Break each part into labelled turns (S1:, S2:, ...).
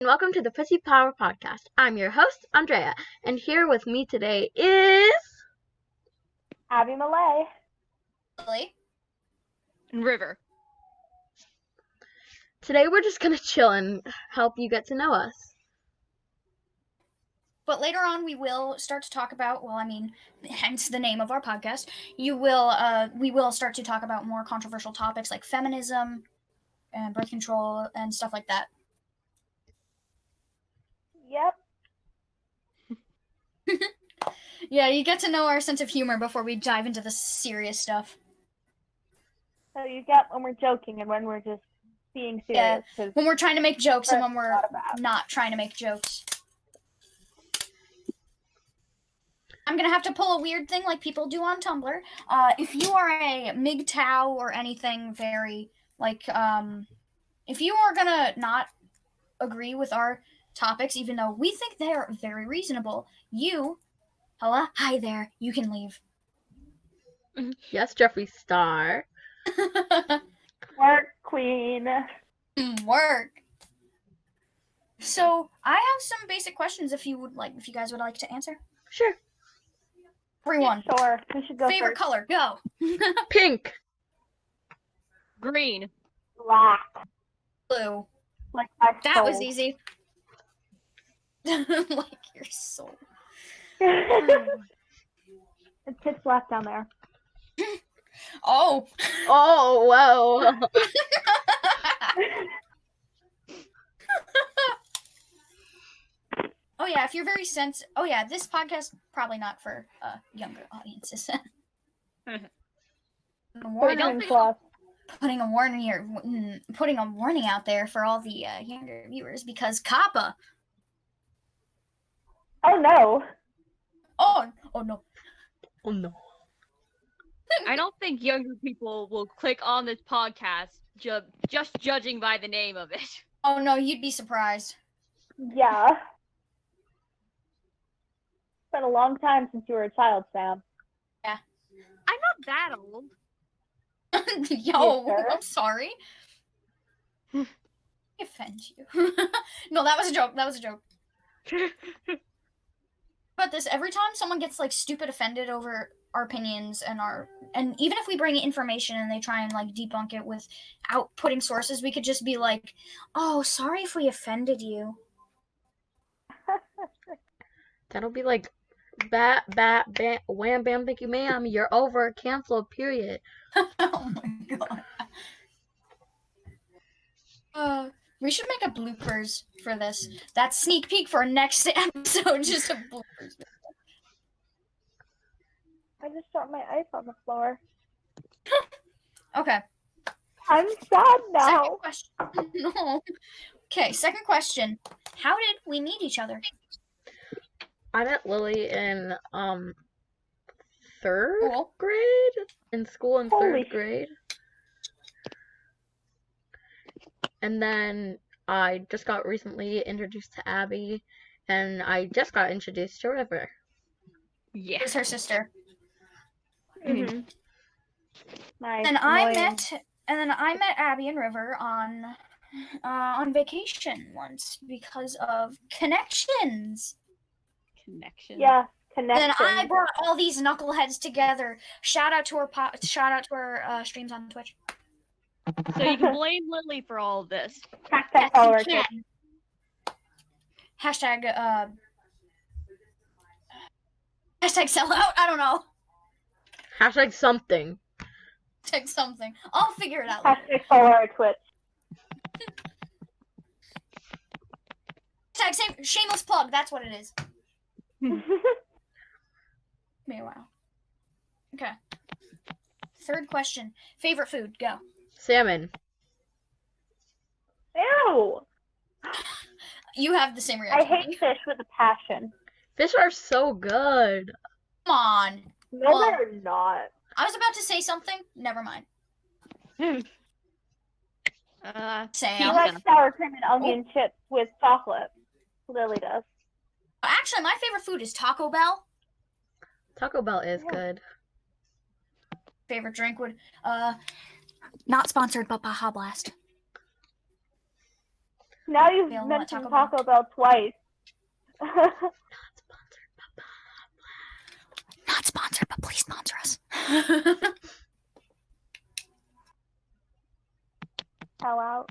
S1: and welcome to the Pussy Power Podcast. I'm your host, Andrea, and here with me today is...
S2: Abby Malay.
S3: Lily.
S4: And River.
S1: Today we're just going to chill and help you get to know us.
S3: But later on we will start to talk about, hence the name of our podcast, we will start to talk about more controversial topics like feminism and birth control and stuff like that.
S2: Yep.
S3: Yeah, you get to know our sense of humor before we dive into the serious stuff.
S2: So you get when we're joking and when we're just being serious.
S3: Yeah, when we're trying to make jokes and when we're
S2: not about.
S3: not trying to make jokes. I'm going to have to pull a weird thing like people do on Tumblr. If you are a MGTOW or anything very, if you are going to not agree with our topics, even though we think they're very reasonable, hi there, you can leave.
S1: Yes, Jeffree Star.
S2: Work, queen.
S3: Work. So, I have some basic questions if you guys would like to answer.
S1: Sure.
S3: Everyone.
S2: Sure, we should go
S3: Favorite
S2: first.
S3: color, go.
S1: Pink.
S4: Green.
S2: Black.
S3: Blue.
S2: Like my
S3: That
S2: soul.
S3: was easy. Like your soul.
S2: It's pitch black down there.
S3: Oh.
S1: Oh, whoa.
S3: Oh yeah, if you're very oh yeah, this podcast probably not for younger audiences. Putting a warning out there for all the younger viewers because Kappa.
S2: Oh no.
S3: Oh no.
S1: Oh no.
S4: I don't think younger people will click on this podcast just judging by the name of it.
S3: Oh no, you'd be surprised.
S2: Yeah. It's been a long time since you were a child, Sam.
S3: Yeah.
S4: I'm not that old.
S3: Yo,
S2: Yes,
S3: I'm sorry. I offend you. No, that was a joke. But this, every time someone gets stupid offended over our opinions and even if we bring information and they try and debunk it without putting sources, we could just be like, oh, sorry if we offended you.
S1: That'll be like, bat, bam, wham, bam, thank you, ma'am. You're over. Cancel, period.
S3: Oh my god. We should make a bloopers for this. That's sneak peek for next episode. Just a bloopers.
S2: I just dropped my ice on the floor.
S3: Okay.
S2: I'm sad now.
S3: Second question. No. Okay, second question. How did we meet each other?
S1: I met Lily in third
S3: Cool.
S1: grade? In school in
S2: Holy
S1: third grade. And then I just got recently introduced to Abby, and I just got introduced to River.
S4: Yeah.
S3: It was her sister.
S2: Mm-hmm. Nice.
S3: And
S2: annoying.
S3: I met Abby and River on vacation once because of connections.
S2: Yeah,
S3: And
S2: connection.
S3: I brought all these knuckleheads together. Shout out to our streams on Twitch.
S4: So you can blame Lily for all of this.
S2: Hashtag follow our
S3: Yeah.
S2: kid.
S3: Hashtag sellout. I don't know.
S1: Hashtag something.
S3: Hashtag something. I'll figure it out later.
S2: Hashtag follow our Twitch.
S3: Hashtag shameless plug. That's what it is. Meanwhile. Okay. Third question. Favorite food. Go.
S1: Salmon.
S2: Ew.
S3: You have the same
S2: I
S3: reaction.
S2: hate fish with a passion.
S1: Fish are so good.
S3: Come on.
S2: No,
S3: Well-
S2: they're not.
S3: I was about to say something. Never mind. Sam.
S2: He likes sour cream and onion chips with chocolate. Lily does.
S3: Actually, my favorite food is Taco Bell.
S1: Taco Bell is
S2: Yeah.
S1: good.
S3: Favorite drink would not sponsored, but Baja Blast.
S2: Now you've
S3: Bill,
S2: mentioned
S3: Taco
S2: Taco Bell twice.
S3: Not sponsored, but please sponsor us.
S2: Hell out.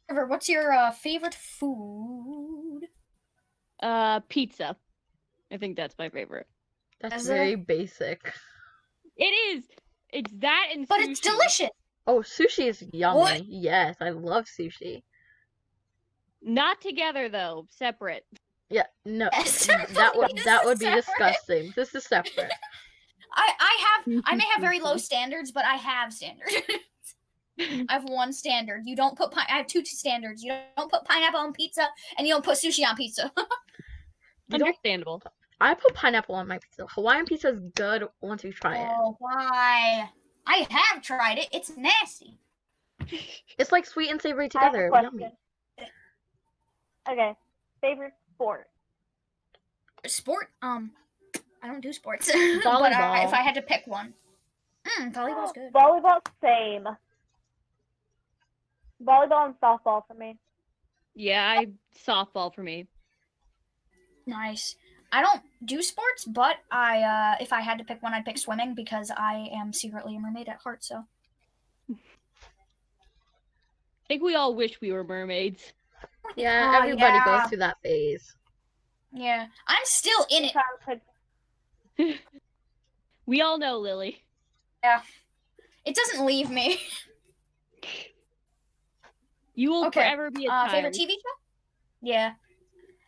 S3: River, what's your favorite food?
S4: Pizza. I think that's my favorite.
S1: That's
S3: Is
S1: very
S3: it?
S1: basic.
S4: It is. It's that and
S3: But
S4: sushi.
S3: it's delicious.
S1: Oh, sushi is yummy.
S3: What?
S1: Yes, I love sushi.
S4: Not together though, separate.
S1: Yeah, no,
S3: Yes.
S1: that would
S3: This
S1: that
S3: is
S1: would be
S3: separate.
S1: disgusting. This is separate.
S3: I may have very low standards, but I have standards. I have one standard. You don't put I have two standards. You don't put pineapple on pizza, and you don't put sushi on pizza.
S1: You don't-
S4: Understandable.
S1: I put pineapple on my pizza. Hawaiian pizza is good once you try it.
S3: Oh, why? I have tried it. It's nasty.
S1: It's like sweet and savory
S2: I have a
S1: together.
S2: question.
S1: Yummy.
S2: Okay. Favorite sport?
S3: Sport? I don't do sports. but
S1: Volleyball.
S3: if I had to pick one, volleyball's good.
S2: Volleyball, same. Volleyball and softball for me.
S4: Yeah, softball for me.
S3: Nice. I don't do sports, but I if I had to pick one, I'd pick swimming because I am secretly a mermaid at heart. So
S4: I think we all wish we were mermaids.
S1: Yeah,
S3: Oh,
S1: everybody
S3: yeah.
S1: goes through that phase.
S3: yeah, I'm still in it.
S2: Childhood.
S4: We all know, Lily.
S3: It doesn't leave me.
S4: You will
S3: Okay,
S4: forever be a child.
S3: Favorite TV show? Yeah.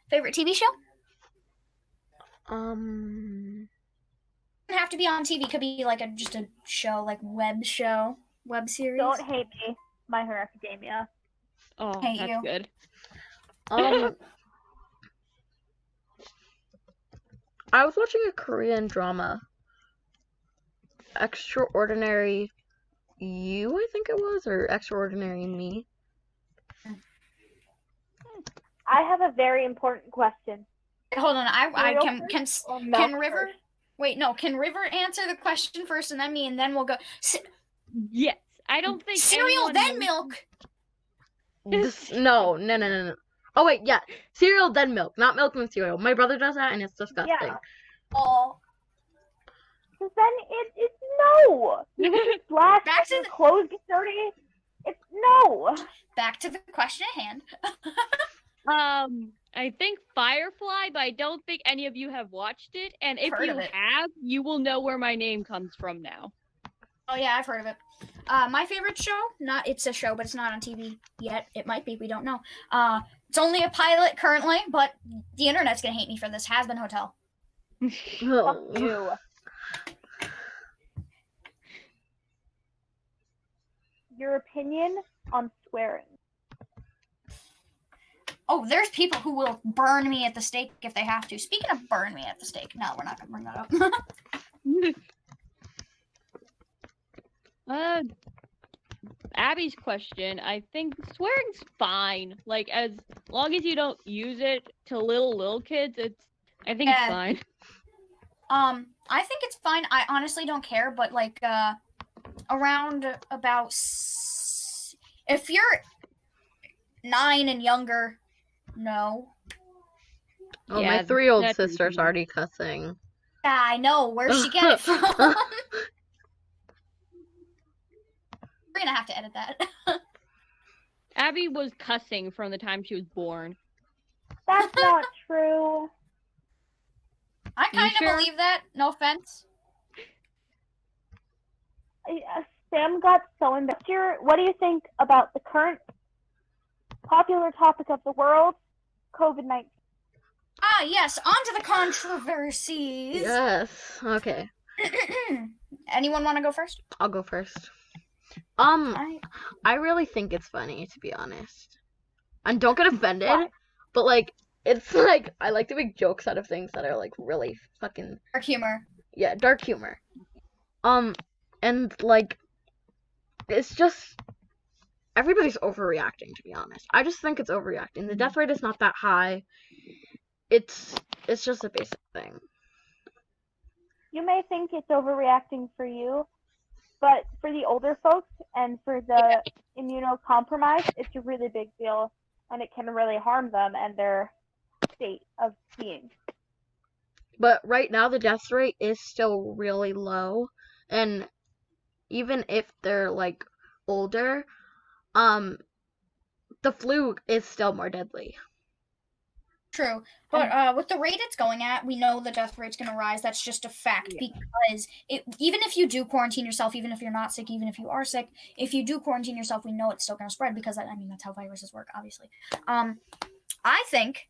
S3: Favorite TV show?
S1: Um,
S3: Doesn't have to be on TV. Could be like just a show, like web series.
S2: Don't hate me. My Hero Academia.
S4: Oh,
S3: Hate
S4: that's
S3: you.
S4: good.
S1: I was watching a Korean drama. Extraordinary You, I think it was, or Extraordinary Me.
S2: I have a very important question.
S3: Hold on, I
S2: Cereal
S3: can
S2: Or milk
S3: can River?
S2: first?
S3: Wait, no. Can River answer the question first, and then me, and then we'll go.
S4: Yes. I don't think
S3: Cereal,
S4: anyone
S3: then
S4: knows-
S3: milk.
S1: No. Oh wait, yeah, cereal then milk, not milk then cereal. My brother does that, and it's disgusting.
S2: Yeah.
S3: Oh,
S2: Because then it's no. You can just splash
S3: Back to
S2: your
S3: the-
S2: clothes get dirty. It's no.
S3: back to the question at hand.
S4: I think Firefly, but I don't think any of you have watched it. And if
S3: Heard
S4: you
S3: of it.
S4: have, you will know where my name comes from now.
S3: Oh yeah, I've heard of it. My favorite show, it's a show, but it's not on TV yet. It might be, we don't know. It's only a pilot currently, but the internet's gonna hate me for this. Has Been Hotel.
S2: Fuck
S1: Oh.
S2: you. Your opinion on swearing.
S3: Oh, there's people who will burn me at the stake if they have to. Speaking of burn me at the stake, no, we're not gonna bring that up.
S4: Abby's question, I think swearing's fine. Like, as long as you don't use it to little kids, I think it's
S3: Yeah.
S4: fine.
S3: I think it's fine. I honestly don't care, but like around about if you're 9 and younger, no.
S1: Oh,
S4: Yeah,
S1: my 3-year-old
S4: that's
S1: sister's
S4: reasonable.
S1: already cussing.
S3: Yeah, I know. Where'd she get it from? We're gonna have to edit that.
S4: Abby was cussing from the time she was born.
S2: That's not true.
S3: I kind of
S4: sure?
S3: believe that. No offense.
S2: Sam got so invested. What do you think about the current popular topic of the world, COVID-19?
S3: Ah, yes. On to the controversies.
S1: Yes. Okay,
S3: Anyone want to go first?
S1: I'll go first.
S3: Alright.
S1: I really think it's funny, to be honest. And don't get offended,
S2: Why?
S1: but like, it's like, I like to make jokes out of things that are like really fucking,
S3: Dark humor.
S1: yeah, dark humor. And like, it's just, everybody's overreacting, to be honest. I just think it's overreacting. The death rate is not that high. It's just a basic thing.
S2: You may think it's overreacting for you, But for the older folks and for the immunocompromised, it's a really big deal, and it can really harm them and their state of being.
S1: But right now the death rate is still really low, and even if they're like older, the flu is still more deadly.
S3: True, but with the rate it's going at, we know the death rate's going to rise. That's just a fact, because even if you do quarantine yourself, even if you're not sick, even if you are sick, if you do quarantine yourself, we know it's still going to spread, because I mean that's how viruses work, obviously. I think,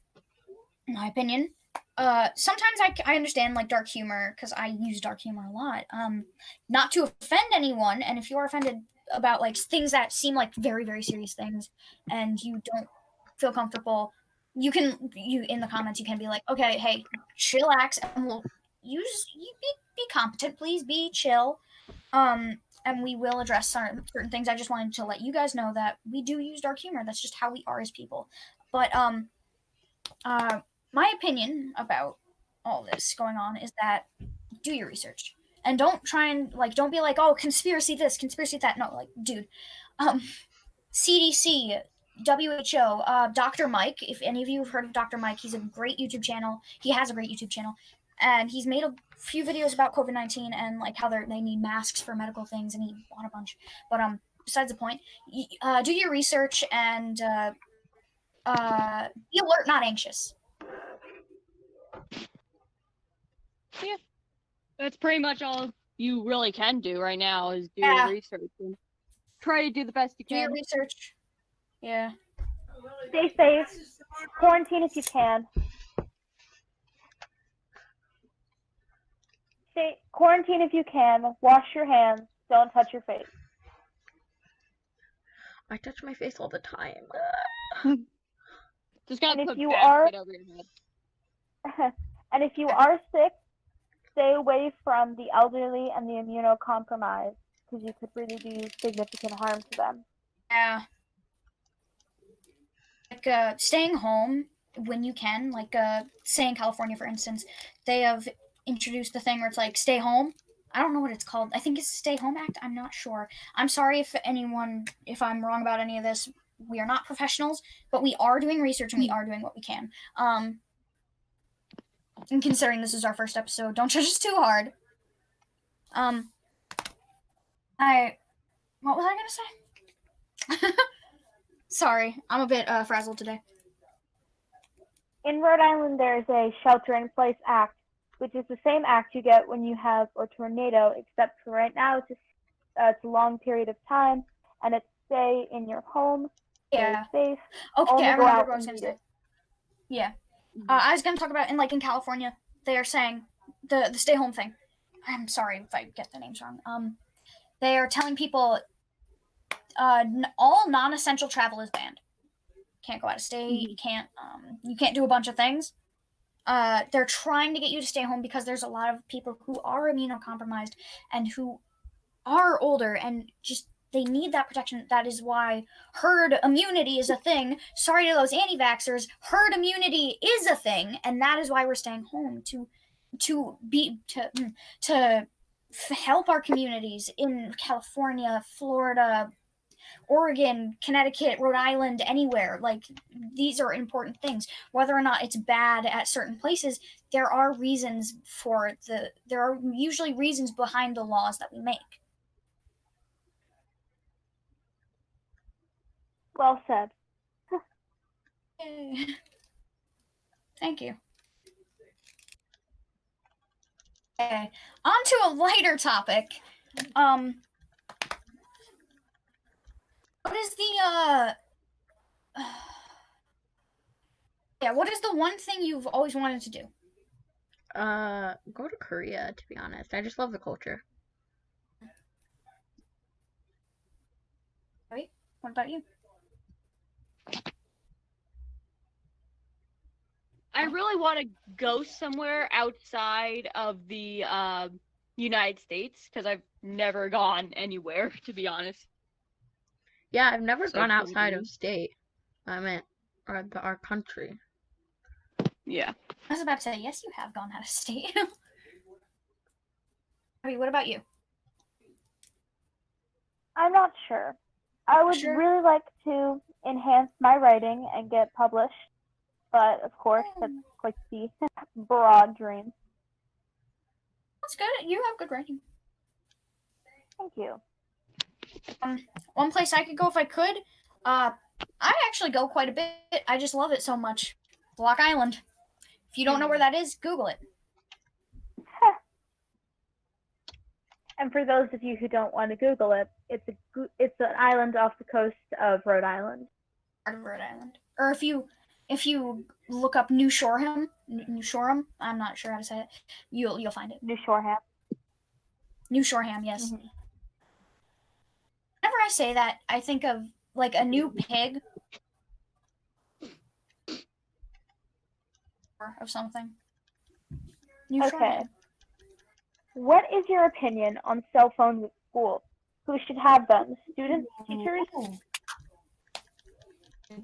S3: in my opinion, sometimes I understand like dark humor, because I use dark humor a lot. Not to offend anyone, and if you are offended about like things that seem like very, very serious things, and you don't feel comfortable, you in the comments you can be like, okay, hey, chillax, and we'll you be competent, please be chill, and we will address certain things. I just wanted to let you guys know that we do use dark humor. That's just how we are as people. But my opinion about all this going on is that do your research, and don't try and don't be like, oh, conspiracy this, conspiracy that. No, like, dude, CDC, WHO, Dr. Mike. If any of you have heard of Dr. Mike, he's a great YouTube channel. He has a great YouTube channel, and he's made a few videos about COVID-19 and like how they need masks for medical things, and he bought a bunch. But besides the point, do your research and be alert, not anxious.
S4: Yeah, that's pretty much all you really can do right now is do your research and try to do the best you can.
S3: Do your research. Yeah.
S2: Stay safe. Quarantine if you can. Quarantine if you can. Wash your hands. Don't touch your face.
S1: I touch my face all the time.
S4: Just gotta
S2: And
S4: put
S2: if you
S4: basket over your head.
S2: And if you are sick, stay away from the elderly and the immunocompromised, because you could really do significant harm to them.
S3: Yeah. Like staying home when you can, like say in California, for instance, they have introduced the thing where it's like stay home. I don't know what it's called. I think it's Stay Home Act. I'm not sure. I'm sorry if I'm wrong about any of this. We are not professionals, but we are doing research and we are doing what we can. And considering this is our first episode, don't judge us too hard. What was I gonna say? Sorry, I'm a bit frazzled today.
S2: In Rhode Island, there is a Shelter-in-Place Act, which is the same act you get when you have a tornado, except for right now it's a long period of time, and it's stay in your home, stay safe.
S3: Okay, I remember what I was gonna say. Yeah. I was gonna talk about in California, they are saying the stay home thing. I'm sorry if I get the names wrong. They are telling people all non-essential travel is banned. Can't go out of state. You can't do a bunch of things. They're trying to get you to stay home because there's a lot of people who are immunocompromised and who are older and just they need that protection. That is why herd immunity is a thing. Sorry to those anti-vaxxers. Herd immunity is a thing, and that is why we're staying home to help our communities in California, Florida, Oregon, Connecticut, Rhode Island, anywhere. Like, these are important things. Whether or not it's bad at certain places, there are reasons there are usually reasons behind the laws that we make.
S2: Well said.
S3: Thank you. Okay, on to a lighter topic. What is what is the one thing you've always wanted to do?
S1: Go to Korea, to be honest. I just love the culture.
S3: Wait, what about you?
S4: I really want to go somewhere outside of the United States because I've never gone anywhere, to be honest.
S1: Yeah, I've never gone outside of state. I meant our country.
S3: Yeah. I was about to say, yes, you have gone out of state. I mean, what about you?
S2: I'm not sure. I would
S3: Sure.
S2: really like to enhance my writing and get published, but of course, that's quite the broad dream.
S3: That's good. You have good writing.
S2: Thank you.
S3: One place I could go if I could, I actually go quite a bit. I just love it so much. Block Island. If you don't know where that is, Google it.
S2: And for those of you who don't want to Google it, it's an island off the coast of Rhode Island.
S3: Part of Rhode Island. Or if you look up New Shoreham, I'm not sure how to say it. You'll find it.
S2: New Shoreham.
S3: New Shoreham, yes.
S2: Mhm.
S3: Whenever I say that, I think of like a new pig of something. New
S2: Okay.
S3: Shoreham.
S2: What is your opinion on cell phones at school? Who should have them? Students, teachers?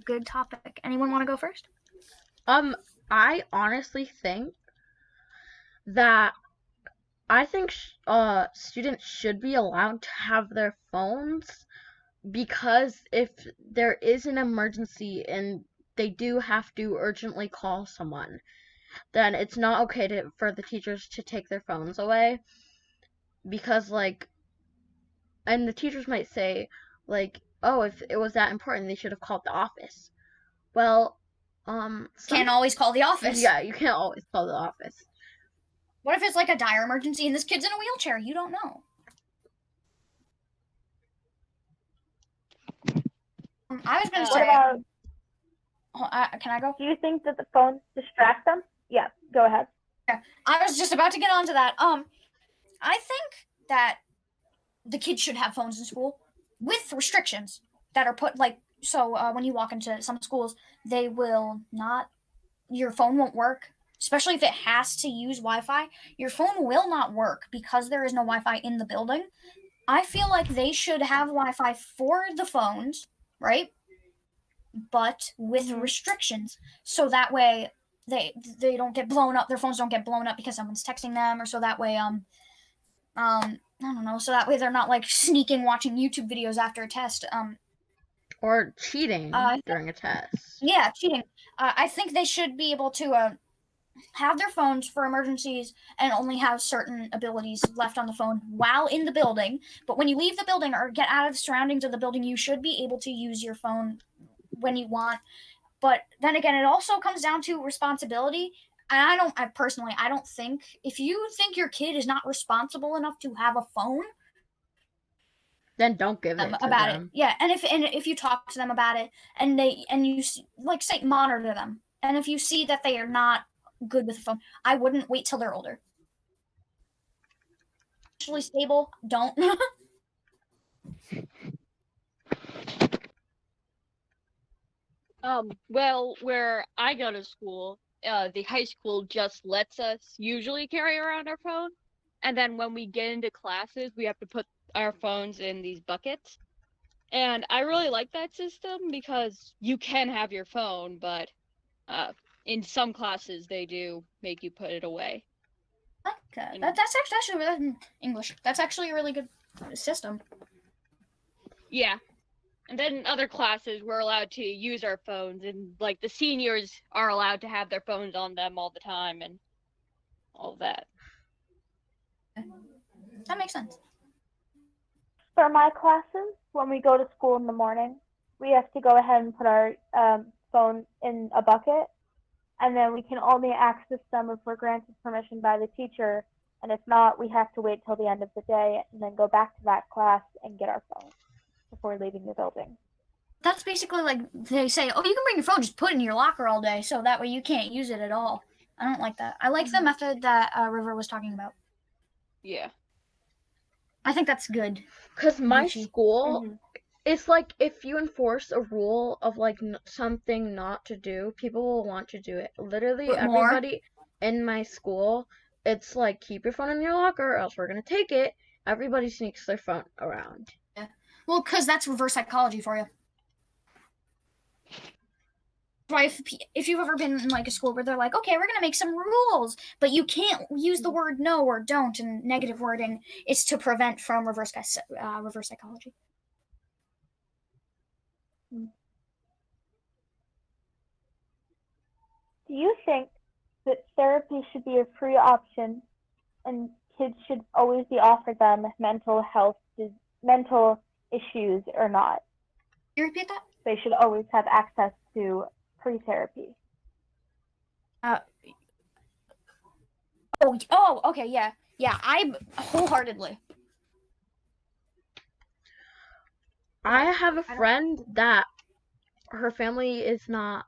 S3: Good topic. Anyone want to go first?
S1: I honestly think that students should be allowed to have their phones, because if there is an emergency and they do have to urgently call someone, then it's not okay for the teachers to take their phones away, because and the teachers might say oh, if it was that important, they should have called the office. Well,
S3: Can't always call the office.
S1: yeah, you can't always call the office.
S3: What if it's like a dire emergency and this kid's in a wheelchair? You don't know. I was going to
S2: What
S3: say.
S2: about,
S3: can I go?
S2: do you think that the phones distract them? Yeah, go ahead.
S3: I was just about to get onto that. I think that the kids should have phones in school with restrictions that are put when you walk into some schools, they will not. Your phone won't work, especially if it has to use Wi-Fi. Your phone will not work because there is no Wi-Fi in the building. I feel like they should have Wi-Fi for the phones, right? But with restrictions, so that way they don't get blown up. Their phones don't get blown up because someone's texting them, or so that way I don't know. So that way they're not like sneaking watching YouTube videos after a test.
S1: Or cheating during a test.
S3: Yeah, cheating. I think they should be able to have their phones for emergencies and only have certain abilities left on the phone while in the building. But when you leave the building or get out of the surroundings of the building, you should be able to use your phone when you want. But then again, it also comes down to responsibility. And I don't think, if you think your kid is not responsible enough to have a phone,
S1: then don't give it to
S3: about
S1: them.
S3: it. Yeah, and if you talk to them about it and you say monitor them, and if you see that they are not good with the phone, I wouldn't wait till they're older. Actually stable, don't.
S4: Well, where I go to school, the high school just lets us usually carry around our phone, and then when we get into classes, we have to put our phones in these buckets. And I really like that system because you can have your phone, but in some classes they do make you put it away.
S3: Okay. That's actually English. That's actually a really good system.
S4: Yeah. And then in other classes, we're allowed to use our phones, and like the seniors are allowed to have their phones on them all the time and all of that.
S3: That makes sense.
S2: For my classes, when we go to school in the morning, we have to go ahead and put our phone in a bucket, and then we can only access them if we're granted permission by the teacher, and if not, we have to wait till the end of the day and then go back to that class and get our phone before leaving the building.
S3: That's basically like they say, oh, you can bring your phone, just put it in your locker all day, so that way you can't use it at all. I don't like that. I like the method that River was talking about.
S4: Yeah.
S3: I think that's good.
S1: Because my school, it's like if you enforce a rule of something not to do, people will want to do it. Literally, everybody in my school, it's like, keep your phone in your locker or else we're going to take it. Everybody sneaks their phone around.
S3: Yeah. Well, because that's reverse psychology for you. Why, if you've ever been in like a school where they're like, okay, we're gonna make some rules, but you can't use the word no or don't and negative wording, it's to prevent from reverse psychology.
S2: Do you think that therapy should be a free option and kids should always be offered them mental issues or not?
S3: You repeat that?
S2: They should always have access to free therapy.
S3: Okay, yeah. I wholeheartedly.
S1: I have a friend that her family is not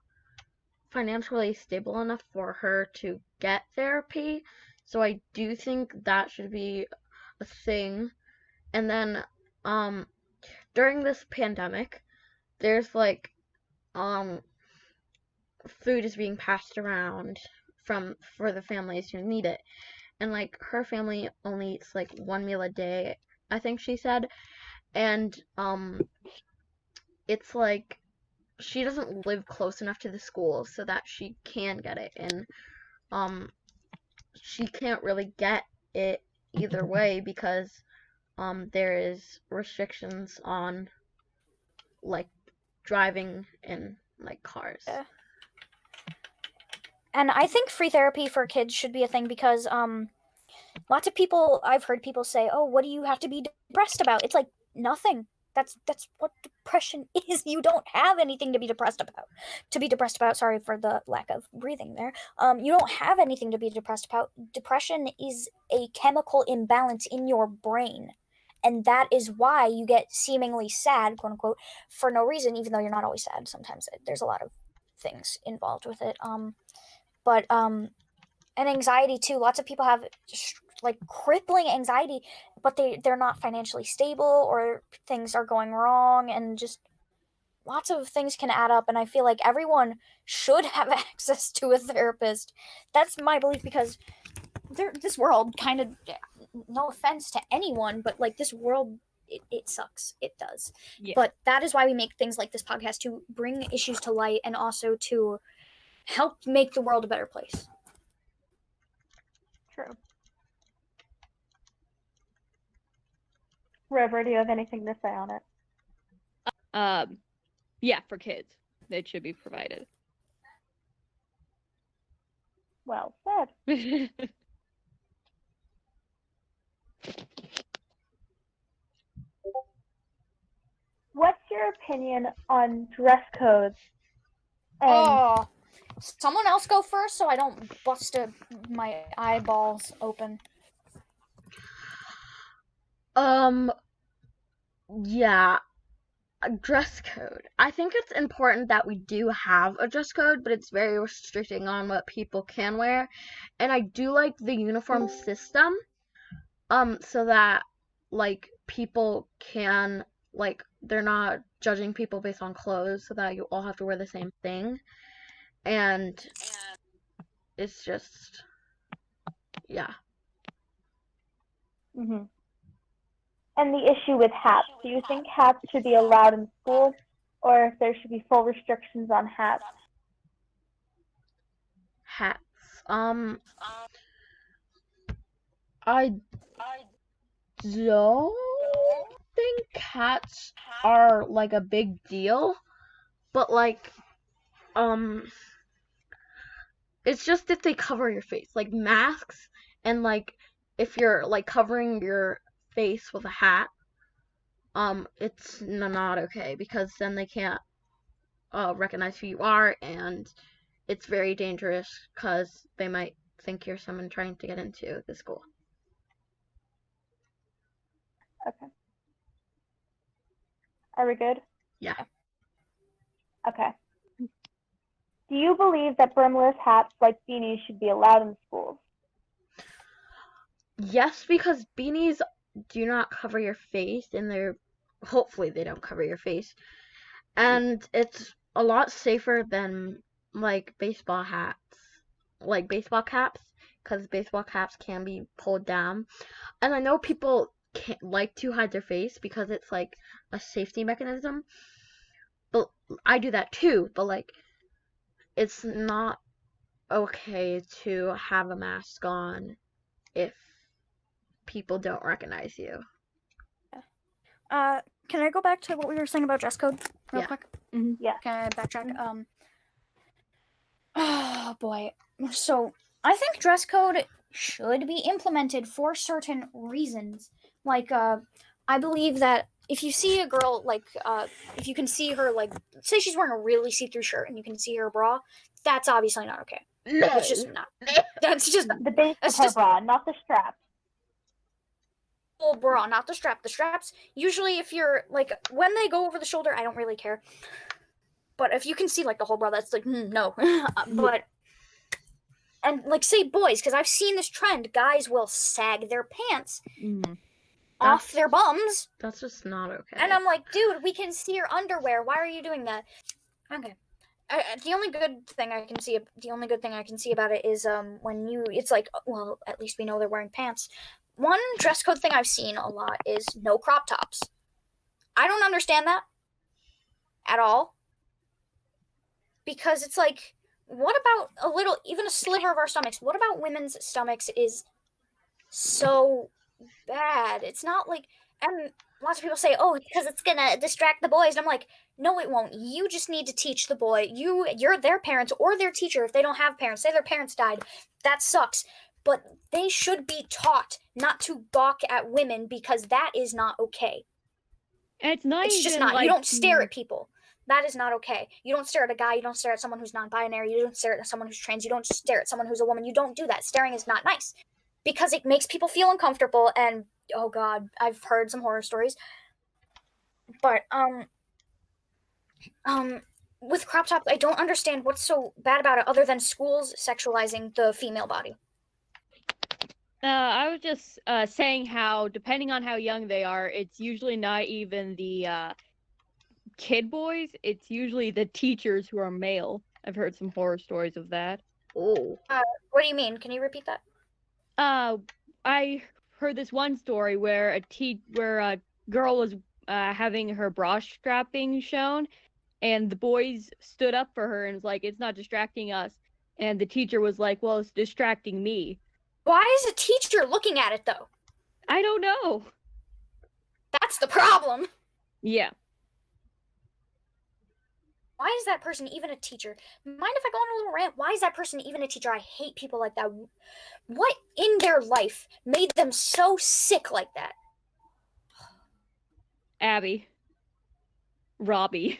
S1: financially stable enough for her to get therapy, so I do think that should be a thing. And then during this pandemic, there's like food is being passed around for the families who need it. And like her family only eats like one meal a day, I think she said. And it's like she doesn't live close enough to the school so that she can get it, and she can't really get it either way because there is restrictions on like driving in like cars.
S3: Yeah. And I think free therapy for kids should be a thing because lots of people, I've heard people say, "Oh, what do you have to be depressed about?" It's like nothing. That's what depression is. You don't have anything to be depressed about. Sorry for the lack of breathing there. You don't have anything to be depressed about. Depression is a chemical imbalance in your brain. And that is why you get seemingly sad, quote unquote, for no reason, even though you're not always sad. Sometimes there's a lot of things involved with it. And anxiety too. Lots of people have like crippling anxiety, but they're not financially stable or things are going wrong, and just lots of things can add up. And I feel like everyone should have access to a therapist. That's my belief, because this world kind of, no offense to anyone, but like this world, it sucks. It does.
S4: Yeah.
S3: But that is why we make things like this podcast, to bring issues to light and also to help make the world a better place.
S2: True. River, do you have anything to say on it?
S4: Yeah, for kids, it should be provided.
S2: Well said. What's your opinion on dress codes? And
S3: Someone else go first so I don't bust my eyeballs open.
S1: Yeah, a dress code. I think it's important that we do have a dress code, but it's very restricting on what people can wear. And I do like the uniform system, so that like people can, like, they're not judging people based on clothes, so that you all have to wear the same thing. And it's just, yeah.
S2: and the issue with hats. Do you think hats should be allowed in schools, or if there should be full restrictions on hats?
S1: Hats. I don't think hats are like a big deal, but like it's just if they cover your face, like masks, and like if you're like covering your face with a hat, it's not okay, because then they can't recognize who you are, and it's very dangerous because they might think you're someone trying to get into the school.
S2: Okay. Are we good?
S1: Yeah.
S2: Okay. Do you believe that brimless hats like beanies should be allowed in schools?
S1: Yes, because beanies do not cover your face, and hopefully they don't cover your face. And it's a lot safer than like baseball hats, like baseball caps, because baseball caps can be pulled down. And I know people can't like to hide their face because it's like a safety mechanism. But I do that too, but like it's not okay to have a mask on if people don't recognize you.
S3: Can I go back to what we were saying about dress code real
S1: Yeah.
S3: quick?
S2: Yeah.
S3: Can I backtrack? Oh boy. So I think dress code should be implemented for certain reasons. Like, I believe that if you see a girl, like, if you can see her, like, say she's wearing a really see-through shirt and you can see her bra, that's obviously not okay.
S1: No.
S3: It's just not. That's just
S2: The base
S3: That's
S2: of her
S3: just-
S2: bra, not the strap.
S3: full bra, not the strap. The straps, usually if you're, like, when they go over the shoulder, I don't really care. But if you can see, like, the whole bra, that's like, no. But, and, like, say boys, because I've seen this trend, guys will sag their pants off their bums.
S1: That's just not okay.
S3: And I'm like, dude, we can see your underwear. Why are you doing that? Okay. The only good thing I can see about it is when it's like, well, at least we know they're wearing pants. One dress code thing I've seen a lot is no crop tops. I don't understand that at all, because it's like, what about even a sliver of our stomachs? What about women's stomachs is so bad? It's not like, and lots of people say, oh, because it's gonna distract the boys. And I'm like, no, it won't. You just need to teach the boy. You're their parents or their teacher if they don't have parents. Say their parents died. That sucks. But they should be taught not to gawk at women, because that is not okay.
S4: And it's not
S3: It's
S4: even
S3: just not.
S4: like
S3: You don't stare at people. That is not okay. You don't stare at a guy. You don't stare at someone who's non-binary. You don't stare at someone who's trans. You don't stare at someone who's a woman. You don't do that. Staring is not nice, because it makes people feel uncomfortable. And oh god, I've heard some horror stories. But with crop tops, I don't understand what's so bad about it, other than schools sexualizing the female body.
S4: I was just saying how, depending on how young they are, it's usually not even the kid boys. It's usually the teachers who are male. I've heard some horror stories of that.
S1: Oh.
S3: What do you mean? Can you repeat that?
S4: I heard this one story where a girl was having her bra strap being shown, and the boys stood up for her and was like, "It's not distracting us." And the teacher was like, "Well, it's distracting me."
S3: Why is a teacher looking at it, though?
S4: I don't know.
S3: That's the problem.
S4: Yeah.
S3: Why is that person even a teacher? Mind if I go on a little rant? Why is that person even a teacher? I hate people like that. What in their life made them so sick like that?
S4: Abby. Robbie.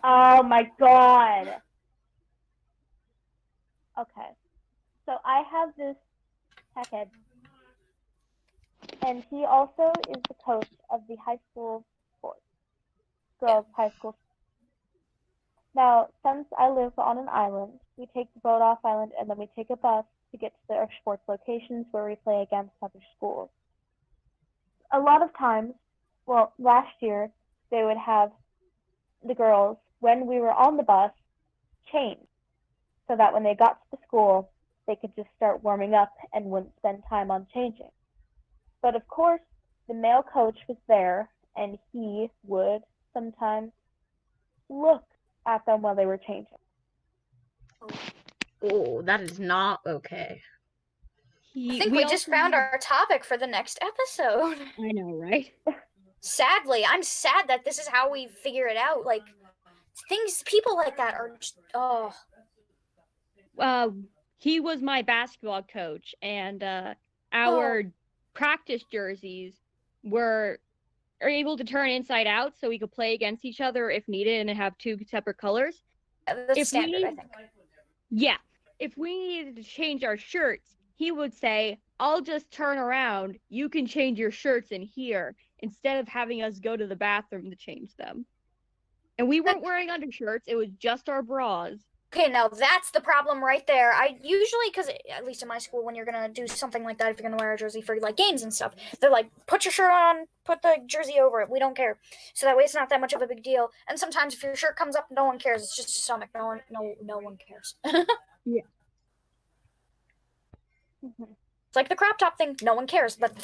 S2: Oh my god. Okay. So I have this tech head, and he also is the coach of the high school sports, girls' high school. Now, since I live on an island, we take the boat off island and then we take a bus to get to our sports locations where we play against other schools. A lot of times, well, last year, they would have the girls, when we were on the bus, change, so that when they got to the school, they could just start warming up and wouldn't spend time on changing. But of course, the male coach was there, and he would sometimes look at them while they were changing.
S1: Oh, that is not okay.
S3: I think we just found our topic for the next episode.
S4: I know, right?
S3: Sadly, I'm sad that this is how we figure it out. Like, people like that are just, oh.
S4: He was my basketball coach, and our practice jerseys are able to turn inside out, so we could play against each other if needed and have two separate colors.
S3: That's standard, I think.
S4: Yeah. If we needed to change our shirts, he would say, "I'll just turn around. You can change your shirts in here," instead of having us go to the bathroom to change them. And we weren't wearing undershirts. It was just our bras.
S3: Okay, now that's the problem right there. I usually, because at least in my school, when you're going to do something like that, if you're going to wear a jersey for like games and stuff, they're like, put your shirt on, put the jersey over it. We don't care. So that way it's not that much of a big deal. And sometimes if your shirt comes up, no one cares. It's just a stomach. No one cares.
S4: Yeah.
S3: It's like the crop top thing. No one cares. But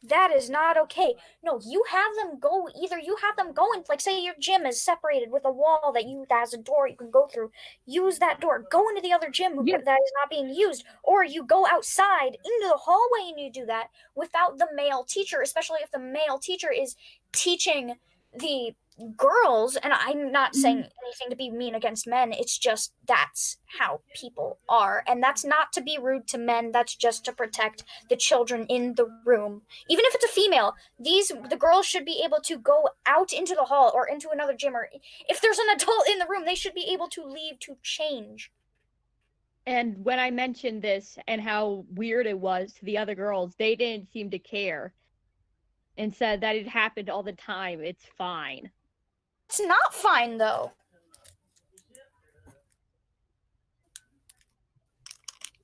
S3: that is not okay. No, you have them go, either you have them go in, like say your gym is separated with a wall that has a door you can go through. Use that door. Go into the other gym that is not being used. Or you go outside into the hallway and you do that without the male teacher, especially if the male teacher is teaching the girls, and I'm not saying anything to be mean against men, it's just that's how people are, and that's not to be rude to men, that's just to protect the children in the room. Even if it's a female, the girls should be able to go out into the hall or into another gym, or if there's an adult in the room, they should be able to leave to change.
S4: And when I mentioned this and how weird it was to the other girls, they didn't seem to care and said that it happened all the time. It's fine.
S3: It's not fine, though.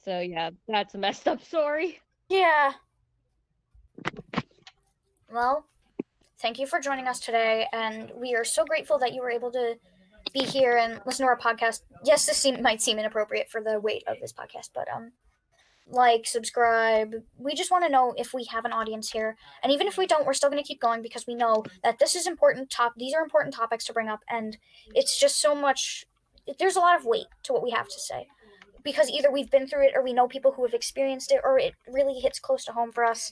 S4: So yeah, that's a messed up story.
S3: Yeah. Well, thank you for joining us today, and we are so grateful that you were able to be here and listen to our podcast. Yes, this might seem inappropriate for the weight of this podcast, but like, subscribe. We just want to know if we have an audience here, and even if we don't, we're still going to keep going because we know that this is important. These are important topics to bring up, and it's just so much. There's a lot of weight to what we have to say because either we've been through it, or we know people who have experienced it, or it really hits close to home for us.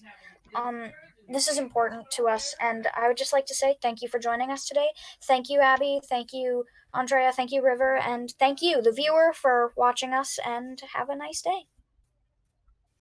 S3: This is important to us, and I would just like to say thank you for joining us today. Thank you, Abby. Thank you, Andrea. Thank you, River. And thank you, the viewer, for watching us, and have a nice day.